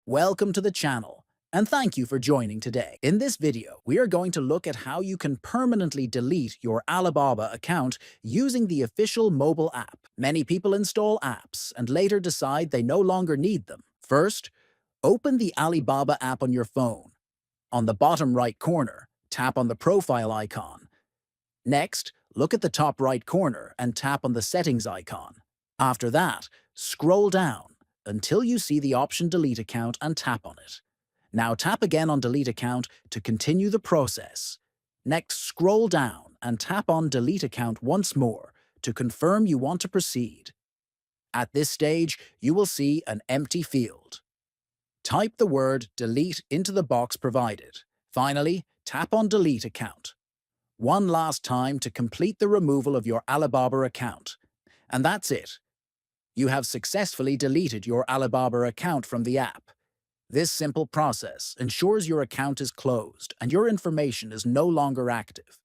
Welcome to the channel, and thank you for joining today. In this video, we are going to look at how you can permanently delete your Alibaba account using the official mobile app. Many people install apps and later decide they no longer need them. First, open the Alibaba app on your phone. On the bottom right corner, tap on the profile icon. Next, look at the top right corner and tap on the settings icon. After that, scroll down until you see the option Delete Account and tap on it. Now tap again on Delete Account to continue the process. Next, scroll down and tap on Delete Account once more to confirm you want to proceed. At this stage, you will see an empty field. Type the word Delete into the box provided. Finally, tap on Delete Account. One last time to complete the removal of your Alibaba account. And that's it. You have successfully deleted your Alibaba account from the app. This simple process ensures your account is closed and your information is no longer active.